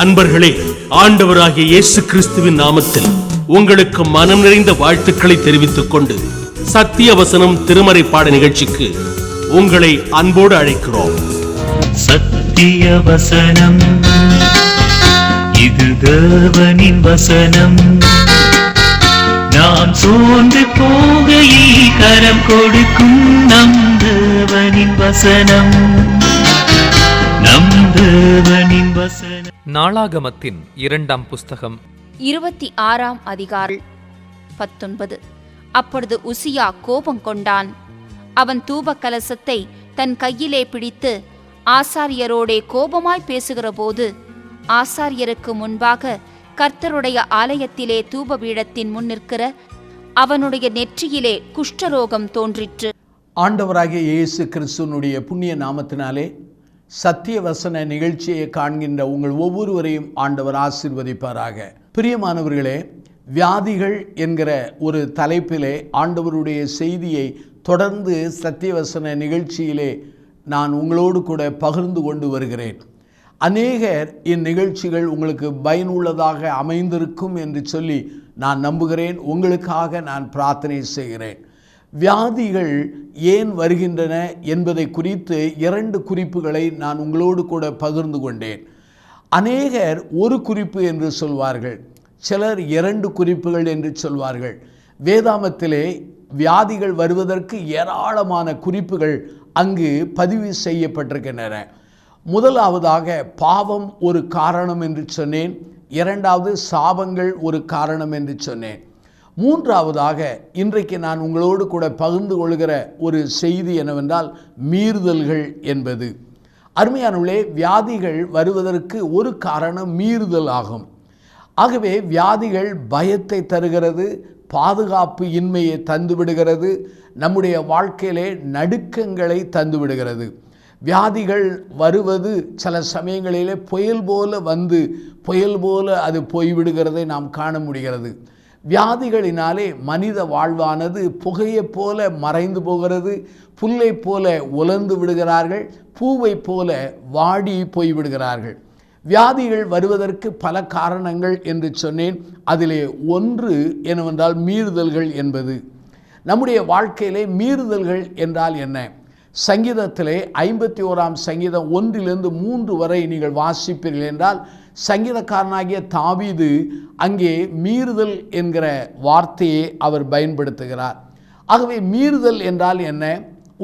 அன்பர்களே, ஆண்டவராகிய இயேசு கிறிஸ்துவின் நாமத்தில் உங்களுக்கு மனம் நிறைந்த வாழ்த்துக்களை தெரிவித்துக் கொண்டு சத்திய வசனம் திருமறை பாட நிகழ்ச்சிக்கு உங்களை அன்போடு அழைக்கிறோம். சத்திய வசனம், இது தேவனின் வசனம். நாம் சோர்ந்து போகையில் கரம் கொடுக்கும் நம் தேவனின் வசனம், நம் தேவனின் வசனம். நாளாகமத்தின் 2ஆம் புஸ்தகம் 26ஆம் அதிகாரம் 19. அப்பொழுது உசியா கோபம் கொண்டான். அவன் தூப கலசத்தை தன் கையிலே பிடித்து ஆசாரியரோடே கோபமாய் பேசுகிற போது, ஆசாரியருக்கு முன்பாக கர்த்தருடைய ஆலயத்திலே தூப பீடத்தின் முன் நிற்கிற அவனுடைய நெற்றியிலே குஷ்டரோகம் தோன்றிற்று. ஆண்டவராகிய இயேசு கிறிஸ்துவனுடைய புண்ணிய நாமத்தினாலே சத்திய வசன நிகழ்ச்சியை காண்கின்ற உங்கள் ஒவ்வொருவரையும் ஆண்டவர் ஆசீர்வதிப்பாராக. பிரியமானவர்களே, வியாதிகள் என்கிற ஒரு தலைப்பிலே ஆண்டவருடைய செய்தியை தொடர்ந்து சத்திய வசன நிகழ்ச்சியிலே நான் உங்களோடு கூட பகிர்ந்து கொண்டு வருகிறேன். அநேகர் இந்நிகழ்ச்சிகள் உங்களுக்கு பயனுள்ளதாக அமைந்திருக்கும் என்று சொல்லி நான் நம்புகிறேன். உங்களுக்காக நான் பிரார்த்தனை செய்கிறேன். வியாதிகள் ஏன் வருகின்றன என்பதை குறித்து 2 குறிப்புகளை நான் உங்களோடு கூட பகிர்ந்து கொண்டேன். அநேகர் ஒரு குறிப்பு என்று சொல்வார்கள், சிலர் 2 குறிப்புகள் என்று சொல்வார்கள். வேதாமத்திலே வியாதிகள் வருவதற்கு ஏராளமான குறிப்புகள் அங்கு பதிவு செய்யப்பட்டிருக்கின்றன. முதலாவதாக பாவம் ஒரு காரணம் என்று சொன்னேன். 2வது சாபங்கள் ஒரு காரணம் என்று சொன்னேன். 3வதாக இன்றைக்கு நான் உங்களோடு கூட பகிர்ந்து கொள்கிற ஒரு செய்தி என்னவென்றால் மீறுதல்கள் என்பது. அருமையானவர்களே, வியாதிகள் வருவதற்கு ஒரு காரணம் மீறுதல் ஆகும். ஆகவே வியாதிகள் பயத்தை தருகிறது, பாதுகாப்பு இன்மையை தந்துவிடுகிறது, நம்முடைய வாழ்க்கையிலே நடுக்கங்களை தந்துவிடுகிறது. வியாதிகள் வருவது சில சமயங்களிலே புயல் போல வந்து புயல் போல அது போய்விடுகிறதை நாம் காண முடிகிறது. வியாதிகளினாலே மனித வாழ்வானது புகையை போல மறைந்து போகிறது, புல்லை போல உலர்ந்து விடுகிறார்கள், பூவை போல வாடி போய்விடுகிறார்கள். வியாதிகள் வருவதற்கு பல காரணங்கள் என்று சொன்னேன். அதிலே ஒன்று என்னவென்றால் மீறுதல்கள் என்பது. நம்முடைய வாழ்க்கையிலே மீறுதல்கள் என்றால் என்ன? சங்கீதத்திலே 51ஆம் சங்கீதம் 1-3 வரை நீங்கள் வாசிப்பீர்கள் என்றால், சங்கீதக்காரனாகிய தாவீது அங்கே மீறுதல் என்கிற வார்த்தையை அவர் பயன்படுத்துகிறார். ஆகவே மீறுதல் என்றால் என்ன?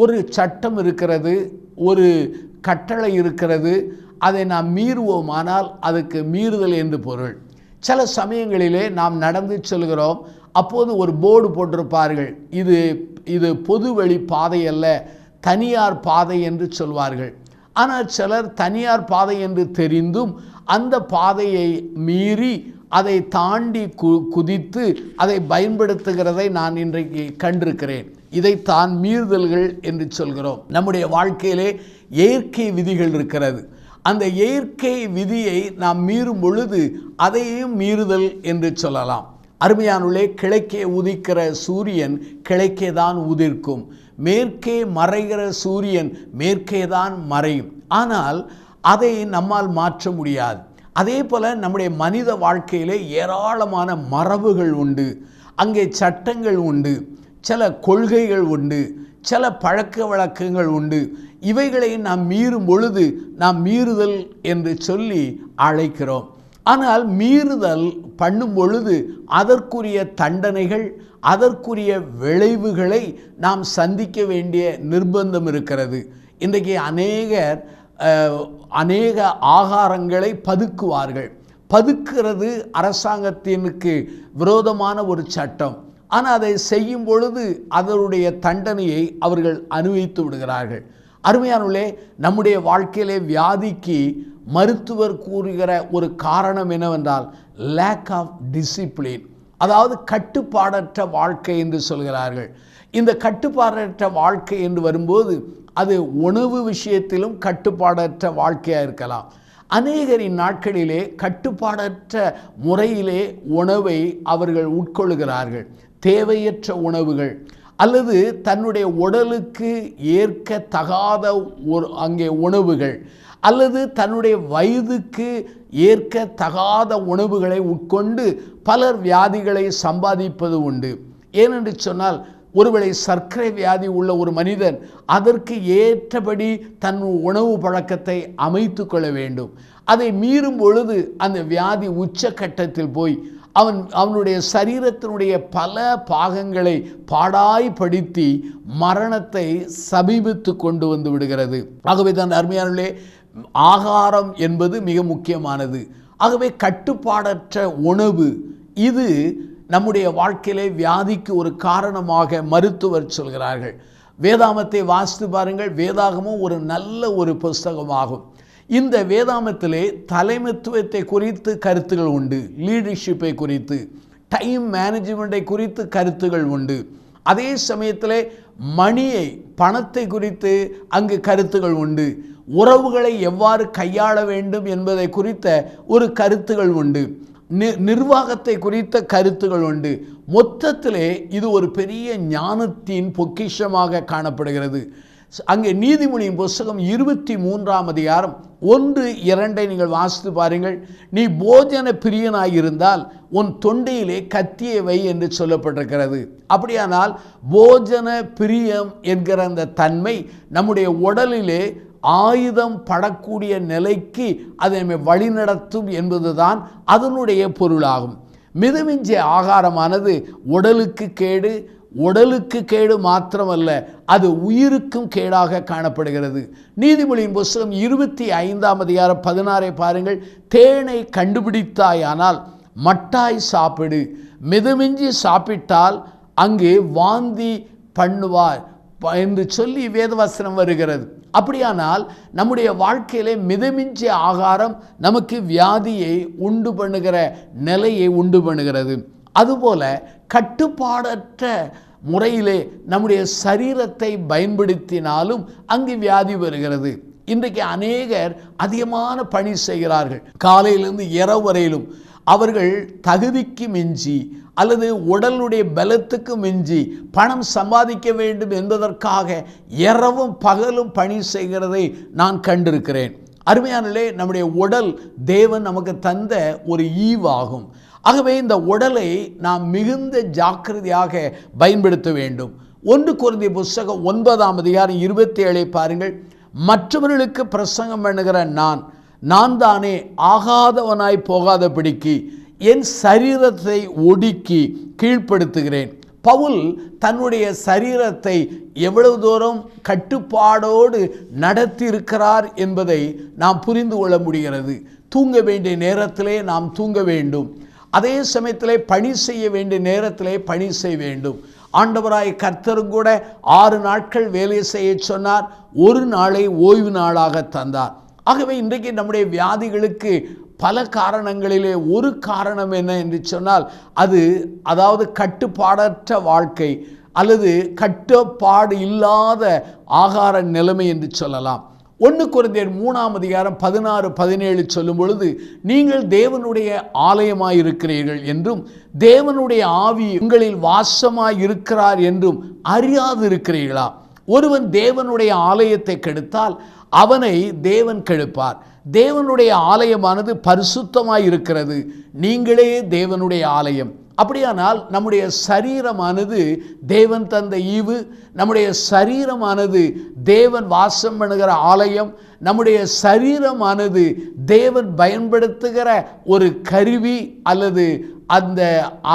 ஒரு சட்டம் இருக்கிறது, ஒரு கட்டளை இருக்கிறது, அதை நாம் மீறுவோமானால் அதுக்கு மீறுதல் என்று பொருள். சில சமயங்களிலே நாம் நடந்து செல்கிறோம், அப்போது ஒரு போர்டு போட்டிருப்பார்கள், இது பொதுவெளி பாதை அல்ல, தனியார் பாதை என்று சொல்வார்கள். ஆனால் சிலர் தனியார் பாதை என்று தெரிந்தும் அந்த பாதையை மீறி அதை தாண்டி குதித்து அதை பயன்படுத்துகிறதை நான் இன்றைக்கு கண்டிருக்கிறேன். இதைத்தான் மீறுதல்கள் என்று சொல்கிறோம். நம்முடைய வாழ்க்கையிலே இயற்கை விதிகள் இருக்கிறது. அந்த இயற்கை விதியை நாம் மீறும் பொழுது அதையும் மீறுதல் என்று சொல்லலாம். அருமையானுள்ளே, கிழக்கே உதிக்கிற சூரியன் கிழக்கே தான் உதிர்க்கும், மேற்கே மறைகிற சூரியன் மேற்கே தான் மறையும். ஆனால் அதை நம்மால் மாற்ற முடியாது. அதே போல் நம்முடைய மனித வாழ்க்கையிலே ஏராளமான மரபுகள் உண்டு, அங்கே சட்டங்கள் உண்டு, சில கொள்கைகள் உண்டு, சில பழக்க வழக்கங்கள் உண்டு. இவைகளை நாம் மீறும் பொழுது நாம் மீறுதல் என்று சொல்லி அழைக்கிறோம். ஆனால் மீறுதல் பண்ணும் பொழுது அதற்குரிய தண்டனைகள், அதற்குரிய விளைவுகளை நாம் சந்திக்க வேண்டிய நிர்பந்தம் இருக்கிறது. இன்றைக்கு அநேக ஆகாரங்களை பதுக்குவார்கள். பதுக்கிறது அரசாங்கத்திற்கு விரோதமான ஒரு சட்டம். ஆனால் அதை செய்யும் பொழுது அதனுடைய தண்டனையை அவர்கள் அனுபவித்து விடுகிறார்கள். அருமையானவர்களே, நம்முடைய வாழ்க்கையிலே வியாதிக்கு மருத்துவர் கூறுகிற ஒரு காரணம் என்னவென்றால் லேக் ஆஃப் டிசிப்ளின், அதாவது கட்டுப்பாடற்ற வாழ்க்கை என்று சொல்கிறார்கள். இந்த கட்டுப்பாடற்ற வாழ்க்கை என்று வரும்போது அது உணவு விஷயத்திலும் கட்டுப்பாடற்ற வாழ்க்கையாக இருக்கலாம். அநேகரின் நாட்களிலே கட்டுப்பாடற்ற முறையிலே உணவை அவர்கள் உட்கொள்கிறார்கள், தேவையற்ற உணவுகள். அல்லது தன்னுடைய உடலுக்கு ஏற்க தகாத அங்கே உணவுகள், அல்லது தன்னுடைய வயதுக்கு ஏற்க தகாத உணவுகளை உட்கொண்டு பலர் வியாதிகளை சம்பாதிப்பது உண்டு. ஏனென்று சொன்னால், ஒருவேளை சர்க்கரை வியாதி உள்ள ஒரு மனிதன் அதற்கு ஏற்றபடி தன் உணவு பழக்கத்தை அமைத்து கொள்ள வேண்டும். அதை மீறும் பொழுது அந்த வியாதி உச்சக்கட்டத்தில் போய் அவனுடைய சரீரத்தினுடைய பல பாகங்களை பாடாய்படுத்தி மரணத்தை சமீபித்து கொண்டு வந்து விடுகிறது. ஆகவே தான் அருமையானவர்களே, ஆகாரம் என்பது மிக முக்கியமானது. ஆகவே கட்டுப்பாடற்ற உணவு இது நம்முடைய வாழ்க்கையிலே வியாதிக்கு ஒரு காரணமாக மருத்துவர் சொல்கிறார்கள். வேதாகமத்தை வாசித்து பாருங்கள். வேதாகமும் ஒரு நல்ல ஒரு புஸ்தகமாகும். இந்த வேதாகமத்திலே தலைமைத்துவத்தை குறித்து கருத்துகள் உண்டு, லீடர்ஷிப்பை குறித்து, டைம் மேனேஜ்மெண்ட்டை குறித்து கருத்துகள் உண்டு. அதே சமயத்திலே மணியை, பணத்தை குறித்து அங்கு கருத்துகள் உண்டு. உறவுகளை எவ்வாறு கையாள வேண்டும் என்பதை குறித்த ஒரு கருத்துகள் உண்டு. நிர்வாகத்தை குறித்த கருத்துகள் உண்டு. மொத்தத்திலே இது ஒரு பெரிய ஞானத்தின் பொக்கிஷமாக காணப்படுகிறது. அங்கே நீதிமொழியின் புஸ்தகம் 23ஆம் அதிகாரம் 1-2 நீங்கள் வாசித்து பாருங்கள். நீ போஜன பிரியனாயிருந்தால் உன் தொண்டையிலே கத்தியை வை என்று சொல்லப்பட்டிருக்கிறது. அப்படியானால் போஜன பிரியம் என்கிற அந்த தன்மை நம்முடைய உடலிலே ஆயுதம் படக்கூடிய நிலைக்கு அதை வழிநடத்தும் என்பதுதான் அதனுடைய பொருளாகும். மிதமிஞ்சிய ஆகாரமானது உடலுக்கு கேடு மாத்திரமல்ல, அது உயிருக்கும் கேடாக காணப்படுகிறது. நீதிமொழியின் புஸ்தகம் 25ஆம் அதிகாரம் 16 பாருங்கள். தேனை கண்டுபிடித்தாயானால் மட்டாய் சாப்பிடு, மிதமிஞ்சி சாப்பிட்டால் அங்கே வாந்தி பண்ணுவார் என்று சொல்லி வேதவசனம் வருகிறது. அப்படியானால் நம்முடைய வாழ்க்கையிலே மிதமிஞ்சிய ஆகாரம் நமக்கு வியாதியை உண்டு பண்ணுகிற நிலையை உண்டு பண்ணுகிறது. அதுபோல கட்டுப்பாடற்ற முறையிலே நம்முடைய சரீரத்தை பயன்படுத்தினாலும் அங்கு வியாதி வருகிறது. இன்றைக்கு அநேகர் அதிகமான பணி செய்கிறார்கள். காலையிலிருந்து இரவு வரையிலும் அவர்கள் தகுதிக்கு மிஞ்சி அல்லது உடலுடைய பலத்துக்கு மிஞ்சி பணம் சம்பாதிக்க வேண்டும் என்பதற்காக இரவும் பகலும் பணி செய்கிறதை நான் கண்டிருக்கிறேன். அருமையானே, நம்முடைய உடல் தேவன் நமக்கு தந்த ஒரு ஈவாகும். ஆகவே இந்த உடலை நாம் மிகுந்த ஜாக்கிரதையாக பயன்படுத்த வேண்டும். 1 கொரிந்தியர் புஸ்தகம் 9ஆம் அதிகாரம் 27 பாருங்கள். மற்றவர்களுக்கு பிரசங்கம் பண்ணுகிற நான் தானே ஆகாதவனாய் போகாதபடிக்கு என் சரீரத்தை ஒடுக்கி கீழ்ப்படுத்துகிறேன். பவுல் தன்னுடைய சரீரத்தை எவ்வளவு தூரம் கட்டுப்பாடோடு நடத்தி இருக்கிறார் என்பதை நாம் புரிந்து கொள்ள முடிகிறது. தூங்க வேண்டிய நேரத்திலே நாம் தூங்க வேண்டும். அதே சமயத்திலே பணி செய்ய வேண்டிய நேரத்திலே பணி செய்ய வேண்டும். ஆண்டவராய் கர்த்தரும் கூட 6 நாட்கள் வேலை செய்ய சொன்னார், ஒரு நாளை ஓய்வு நாளாக தந்தார். ஆகவே இன்றைக்கு நம்முடைய வியாதிகளுக்கு பல காரணங்களிலே ஒரு காரணம் என்ன என்று சொன்னால், அதாவது கட்டுப்பாடற்ற வாழ்க்கை அல்லது கட்டுப்பாடு இல்லாத ஆகார நிலைமை என்று சொல்லலாம். 1 கொரிந்தியர் 3ஆம் அதிகாரம் 16-17 சொல்லும் பொழுது, நீங்கள் தேவனுடைய ஆலயமாயிருக்கிறீர்கள் என்றும் தேவனுடைய ஆவி உங்களில் வாசமாயிருக்கிறார் என்றும் அறியாது இருக்கிறீர்களா? ஒருவன் தேவனுடைய ஆலயத்தை கெடுத்தால் அவனை தேவன் கெடுப்பார். தேவனுடைய ஆலயமானது பரிசுத்தமாய் இருக்கிறது, நீங்களே தேவனுடைய ஆலயம். அப்படியானால் நம்முடைய சரீரமானது தேவன் தந்த ஈவு, நம்முடைய சரீரமானது தேவன் வாசம் பண்ணுகிற ஆலயம், நம்முடைய சரீரமானது தேவன் பயன்படுத்துகிற ஒரு கருவி அல்லது அந்த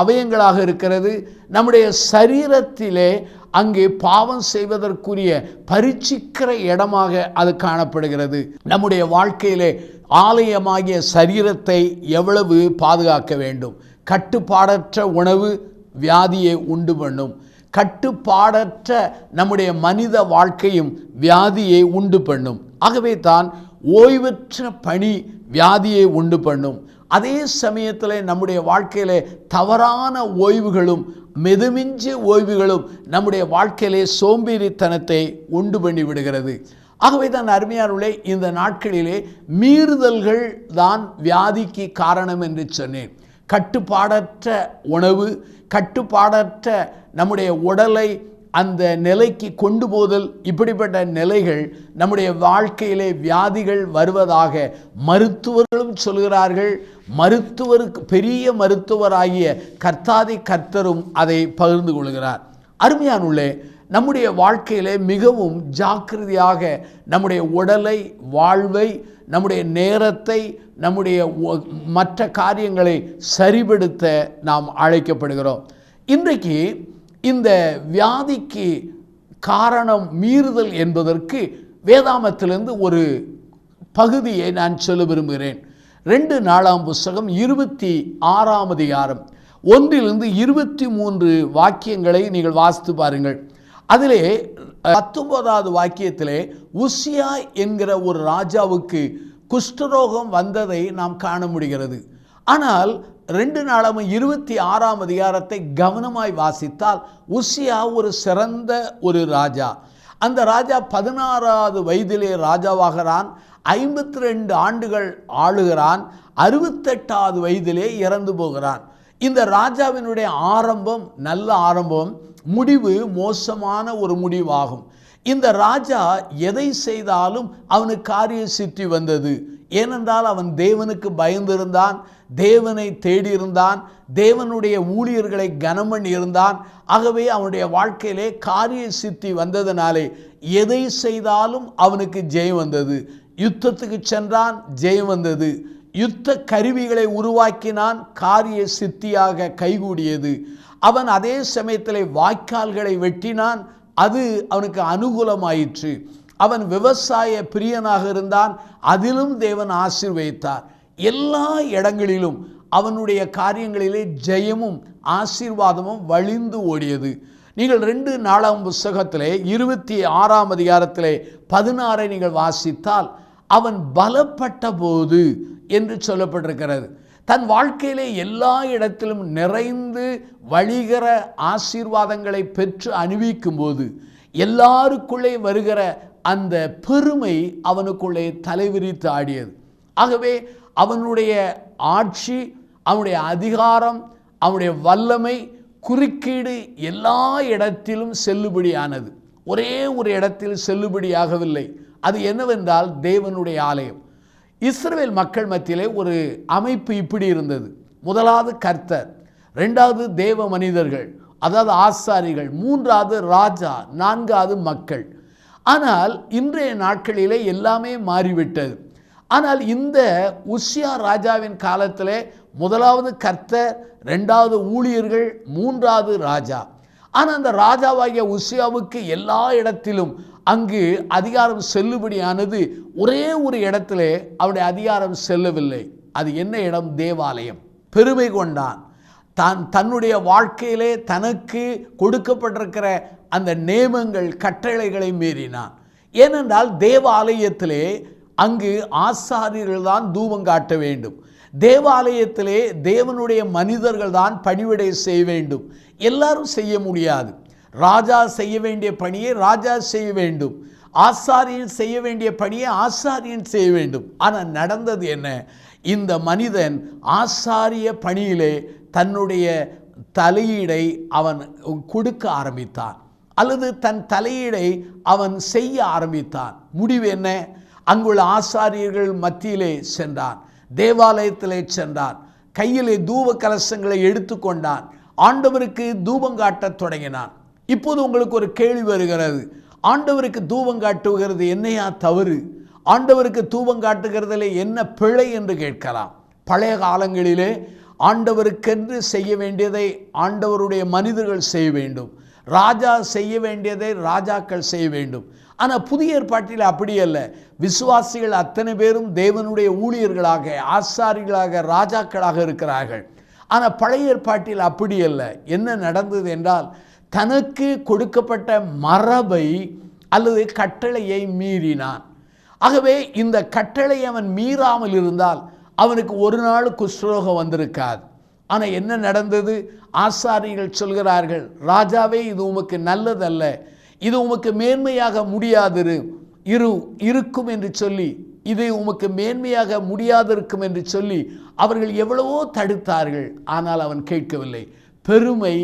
அவயங்களாக இருக்கிறது. நம்முடைய சரீரத்திலே அங்கே பாவம் செய்வதற்குரிய பரீட்சிக்கிற இடமாக அது காணப்படுகிறது. நம்முடைய வாழ்க்கையிலே ஆலயமாகிய சரீரத்தை எவ்வளவு பாதுகாக்க வேண்டும்? கட்டுப்பாடற்ற உணவு வியாதியை உண்டு பண்ணும். கட்டுப்பாடற்ற நம்முடைய மனித வாழ்க்கையும் வியாதியை உண்டு பண்ணும். ஆகவே தான் ஓய்வற்ற பணி வியாதியை உண்டு பண்ணும். அதே சமயத்தில் நம்முடைய வாழ்க்கையிலே தவறான ஓய்வுகளும் மெதுமிஞ்சிய ஓய்வுகளும் நம்முடைய வாழ்க்கையிலே சோம்பேறித்தனத்தை உண்டு பண்ணி விடுகிறது. ஆகவே தான் அருமையானவர்களே, இந்த நாட்களிலே மீறுதல்கள் தான் வியாதிக்கு காரணம் என்று சொன்னேன். கட்டுப்பாடற்ற உணவு, கட்டுப்பாடற்ற நம்முடைய உடலை அந்த நிலைக்கு கொண்டு போதல், இப்படிப்பட்ட நிலைகள் நம்முடைய வாழ்க்கையிலே வியாதிகள் வருவதாக மருத்துவர்களும் சொல்கிறார்கள். மருத்துவருக்கு பெரிய மருத்துவராகிய கர்த்தாதி கர்த்தரும் அதை பகிர்ந்து கொள்கிறார். அருமையானுள்ளே, நம்முடைய வாழ்க்கையிலே மிகவும் ஜாக்கிரதையாக நம்முடைய உடலை, வாழ்வை, நம்முடைய நேரத்தை, நம்முடைய மற்ற காரியங்களை சரிபடுத்த நாம் அழைக்கப்படுகிறோம். இன்றைக்கு இந்த வியாதிக்கு காரணம் மீறுதல் என்பதற்கு வேதாமத்திலிருந்து ஒரு பகுதியை நான் சொல்ல விரும்புகிறேன். 2 நாளாம் புஸ்தகம் 26ஆம் அதிகாரம் 1 - 23 வாக்கியங்களை நீங்கள் வாசித்து பாருங்கள். அதிலே 19வது வாக்கியத்திலே உசியா என்கிற ஒரு ராஜாவுக்கு குஷ்டரோகம் வந்ததை நாம் காண முடிகிறது. ஆனால் 2 நாளாம் 26ஆம் அதிகாரத்தை கவனமாய் வாசித்தால் உசியா ஒரு சிறந்த ஒரு ராஜா. அந்த ராஜா 16வது வயதிலே ராஜாவாகிறான். 52 ஆண்டுகள் ஆளுகிறான். 68வது வயதிலே இறந்து போகிறான். இந்த ராஜாவினுடைய ஆரம்பம் நல்ல ஆரம்பம், முடிவு மோசமான ஒரு முடிவாகும். இந்த ராஜா எதை செய்தாலும் அவனுக்கு காரிய சித்தி வந்தது. ஏனென்றால் அவன் தேவனுக்கு பயந்திருந்தான், தேவனை தேடியிருந்தான், தேவனுடைய ஊழியர்களை கனம் பண்ணி இருந்தான். ஆகவே அவனுடைய வாழ்க்கையிலே காரிய சித்தி வந்ததினாலே எதை செய்தாலும் அவனுக்கு ஜெயம் வந்தது. யுத்தத்துக்கு சென்றான், ஜெயம் வந்தது. யுத்த கருவிகளை உருவாக்கினான், காரிய சித்தியாக கைகூடியது. அவன் அதே சமயத்தில் வாய்க்கால்களை வெட்டினான், அது அவனுக்கு அனுகூலமாயிற்று. அவன் விவசாய பிரியனாக இருந்தான், அதிலும் தேவன் ஆசீர்வதித்தார். எல்லா இடங்களிலும் அவனுடைய காரியங்களிலே ஜெயமும் ஆசீர்வாதமும் வழிந்து ஓடியது. நீங்கள் 2 நாளாம் புஸ்தகத்திலே 26ஆம் அதிகாரத்திலே 16 நீங்கள் வாசித்தால் அவன் பலப்பட்ட போது என்று சொல்லப்பட்டிருக்கிறது. தன் வாழ்க்கையிலே எல்லா இடத்திலும் நிறைந்து வழிகிற ஆசீர்வாதங்களை பெற்று அனுபவிக்கும் போது எல்லாருக்குள்ளே வருகிற அந்த பெருமை அவனுக்குள்ளே தலைவிரித்து ஆடியது. ஆகவே அவனுடைய ஆட்சி, அவனுடைய அதிகாரம், அவனுடைய வல்லமை, குறுக்கீடு எல்லா இடத்திலும் செல்லுபடியானது. ஒரே ஒரு இடத்தில் செல்லுபடியாகவில்லை. அது என்னவென்றால் தேவனுடைய ஆலயம். இஸ்ரவேல் மக்கள் மத்தியிலே ஒரு அமைப்பு இப்படி இருந்தது. முதலாவது கர்த்தர், 2வது தேவ மனிதர்கள், அதாவது ஆசாரிகள், 3வது ராஜா, 4வது மக்கள். ஆனால் இன்றைய நாட்களிலே எல்லாமே மாறிவிட்டது. ஆனால் இந்த உசியா ராஜாவின் காலத்திலே முதலாவது கர்த்தர், 2வது ஊழியர்கள், 3வது ராஜா. ஆனால் அந்த ராஜாவாகிய உசியாவுக்கு எல்லா இடத்திலும் அங்கு அதிகாரம் செல்லுபடியானது. ஒரே ஒரு இடத்திலே அவருடைய அதிகாரம் செல்லவில்லை. அது என்ன இடம்? தேவாலயம். பெருமை கொண்டான். தன்னுடைய வாழ்க்கையிலே தனக்கு கொடுக்கப்பட்டிருக்கிற அந்த நேமங்கள், கட்டளைகளை மீறினான். ஏனென்றால் தேவாலயத்திலே அங்கு ஆசாரியர்கள் தான் தூபம் காட்ட வேண்டும். தேவாலயத்திலே தேவனுடைய மனிதர்கள் தான் பணிவிடை செய்ய வேண்டும். எல்லாரும் செய்ய முடியாது. ராஜா செய்ய வேண்டிய பணியை ராஜா செய்ய வேண்டும், ஆசாரியன் செய்ய வேண்டிய பணியை ஆசாரியன் செய்ய வேண்டும். ஆனால் நடந்தது என்ன? இந்த மனிதன் ஆசாரிய பணியிலே தன்னுடைய தலையீடை அவன் கொடுக்க ஆரம்பித்தான், அல்லது தன் தலையீடை அவன் செய்ய ஆரம்பித்தான். முடிவு என்ன? அங்குள்ள ஆசாரியர்கள் மத்தியிலே சென்றான், தேவாலயத்திலே சென்றான், கையிலே தூப கலசங்களை எடுத்துக்கொண்டான், ஆண்டவருக்கு தூபம் காட்டத் தொடங்கினான். இப்போது உங்களுக்கு ஒரு கேள்வி வருகிறது, ஆண்டவருக்கு தூபம் காட்டுகிறது என்னையா தவறு? ஆண்டவருக்கு தூபம் காட்டுகிறதிலே என்ன பிழை என்று கேட்கலாம். பழைய காலங்களிலே ஆண்டவருக்கென்று செய்ய வேண்டியதை ஆண்டவருடைய மனிதர்கள் செய்ய வேண்டும், ராஜா செய்ய வேண்டியதை ராஜாக்கள் செய்ய வேண்டும். ஆனால் புதிய ஏற்பாட்டில் அப்படி அல்ல. விசுவாசிகள் அத்தனை பேரும் தேவனுடைய ஊழியர்களாக, ஆசாரிகளாக, ராஜாக்களாக இருக்கிறார்கள். ஆனால் பழைய ஏற்பாட்டில் அப்படி அல்ல. என்ன நடந்தது என்றால், தனக்கு கொடுக்கப்பட்ட மரபை அல்லது கட்டளையை மீறினான். ஆகவே இந்த கட்டளை அவன் மீறாமல் இருந்தால் அவனுக்கு ஒரு நாள் குஷ்டரோகம் வந்திருக்காது. ஆனால் என்ன நடந்தது? ஆசாரிகள் சொல்கிறார்கள், ராஜாவே இது உமக்கு நல்லதல்ல, இது உமக்கு மேன்மையாக முடியாது இருக்கும் என்று சொல்லி, இது உமக்கு மேன்மையாக முடியாதிருக்கும் என்று சொல்லி அவர்கள் எவ்வளவோ தடுத்தார்கள். ஆனால் அவன் கேட்கவில்லை. பெருமை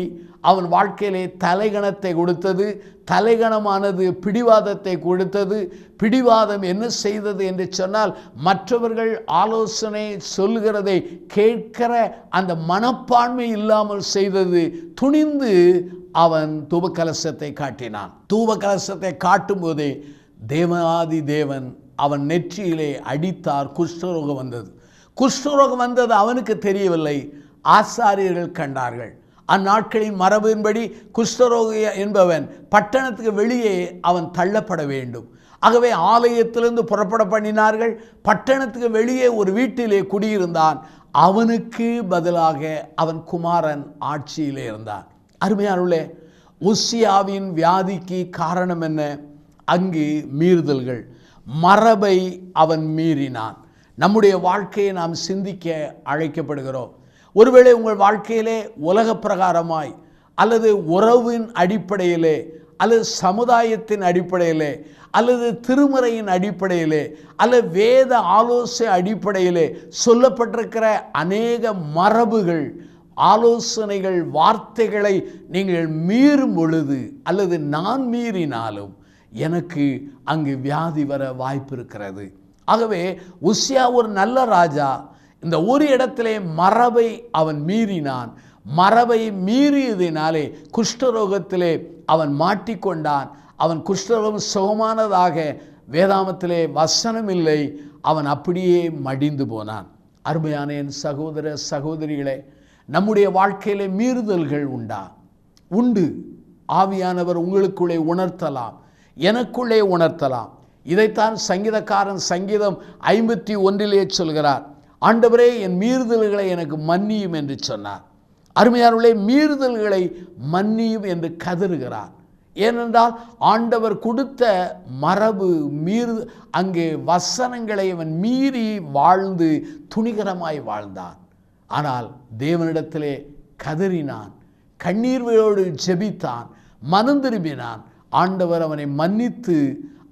அவன் வாழ்க்கையிலே தலைகணத்தை கொடுத்தது. தலைகணமானது பிடிவாதத்தை கொடுத்தது. பிடிவாதம் என்ன செய்தது என்று சொன்னால், மற்றவர்கள் ஆலோசனை சொல்லுகிறதை கேட்கிற அந்த மனப்பான்மை இல்லாமல் செய்தது. துணிந்து அவன் தூபக்கலசத்தை காட்டினான். தூபக்கலசத்தை காட்டும் போதே தேவாதி தேவன் அவன் நெற்றியிலே அடித்தார். குஷ்டரோகம் வந்தது. குஷ்டரோகம் வந்தது அவனுக்கு தெரியவில்லை, ஆசாரியர்கள் கண்டார்கள். அந்நாட்களின் மரபின்படி குஷ்டரோக என்பவன் பட்டணத்துக்கு வெளியே அவன் தள்ளப்பட வேண்டும். ஆகவே ஆலயத்திலிருந்து புறப்பட பண்ணினார்கள். பட்டணத்துக்கு வெளியே ஒரு வீட்டிலே குடியிருந்தான். அவனுக்கு பதிலாக அவன் குமாரன் ஆட்சியிலே இருந்தான். அருமையானவர்களே, உசியாவின் வியாதிக்கு காரணம் என்ன? அங்கு மீறுதல்கள். மரபை அவன் மீறினான். நம்முடைய வாழ்க்கையை நாம் சிந்திக்க அழைக்கப்படுகிறோம். ஒருவேளை உங்கள் வாழ்க்கையிலே உலக பிரகாரமாய் அல்லது உறவின் அடிப்படையிலே அல்லது சமுதாயத்தின் அடிப்படையிலே அல்லது திருமறையின் அடிப்படையிலே அல்லது வேத ஆலோசனை அடிப்படையிலே சொல்லப்பட்டிருக்கிற அநேக மரபுகள், ஆலோசனைகள், வார்த்தைகளை நீங்கள் மீறும் பொழுது அல்லது நான் மீறினாலும் எனக்கு அங்கு வியாதி வர வாய்ப்பு இருக்கிறது. ஆகவே உசியா ஒரு நல்ல ராஜா. இந்த ஒரு இடத்திலே மரபை அவன் மீறினான். மரபை மீறியதினாலே குஷ்டரோகத்திலே அவன் மாட்டிக்கொண்டான். அவன் குஷ்டரோகம் சுகமானதாக வேதாமத்திலே வசனம் இல்லை. அவன் அப்படியே மடிந்து போனான். அருமையான என் சகோதர சகோதரிகளே, நம்முடைய வாழ்க்கையிலே மீறுதல்கள் உண்டு. ஆவியானவர் உங்களுக்குள்ளே உணர்த்தலாம், எனக்குள்ளே உணர்த்தலாம். இதைத்தான் சங்கீதக்காரன் சங்கீதம் 51 சொல்கிறார், ஆண்டவரே என் மீறுதல்களை எனக்கு மன்னியும் என்று சொன்னார். அருமையானவர்களே, மீறுதல்களை மன்னியும் என்று கதறுகிறார். ஏனென்றால் ஆண்டவர் கொடுத்த மரபு அங்கே வசனங்களை அவன் மீறி வாழ்ந்து துணிகரமாய் வாழ்ந்தான். ஆனால் தேவனிடத்திலே கதறினான், கண்ணீரோடு ஜெபித்தான், மனம் திரும்பினான். ஆண்டவர் அவனை மன்னித்து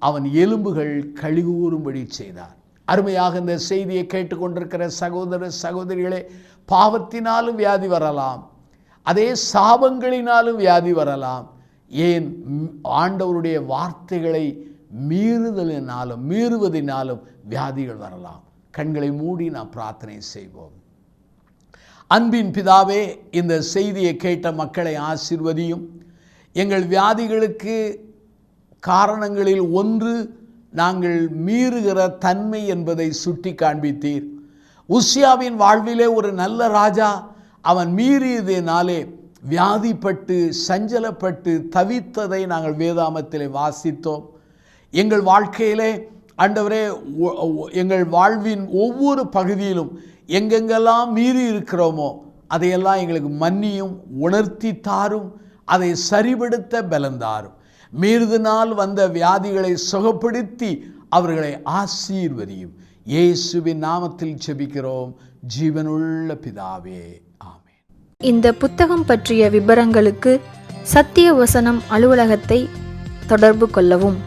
அவன் எலும்புகள் கழிகூறும்படி செய்தார். அருமையாக இந்த செய்தியை கேட்டுக்கொண்டிருக்கிற சகோதர சகோதரிகளே, பாவத்தினாலும் வியாதி வரலாம், அதே சாபங்களினாலும் வியாதி வரலாம். ஏன் ஆண்டவருடைய வார்த்தைகளை மீறுவதினாலும் வியாதிகள் வரலாம். கண்களை மூடி நாம் பிரார்த்தனை செய்வோம். அன்பின் பிதாவே, இந்த செய்தியை கேட்ட மக்களை ஆசீர்வதியும். எங்கள் வியாதிகளுக்கு காரணங்களில் ஒன்று நாங்கள் மீறுகிற தன்மை என்பதை சுட்டி காண்பித்தீர். உசியாவின் வாழ்விலே ஒரு நல்ல ராஜா, அவன் மீறியதினாலே வியாதிப்பட்டு சஞ்சலப்பட்டு தவித்ததை நாங்கள் வேதாமத்திலே வாசித்தோம். எங்கள் வாழ்க்கையிலே ஆண்டவரே, எங்கள் வாழ்வின் ஒவ்வொரு பகுதியிலும் எங்கெங்கெல்லாம் மீறி இருக்கிறோமோ அதையெல்லாம் எங்களுக்கு மன்னியும், உணர்த்தி தாரும், அதை சரிபடுத்த பலந்தாரும். மீறுதனால் வந்த வியாதிகளை சுகப்படுத்தி அவர்களை ஆசீர்வதியும். இயேசுவின் நாமத்தில் ஜெபிக்கிறோம் ஜீவனுள்ள பிதாவே, ஆமென். இந்த புத்தகம் பற்றிய விபரங்களுக்கு சத்திய வசனம் அலுவலகத்தை தொடர்பு கொள்ளவும்.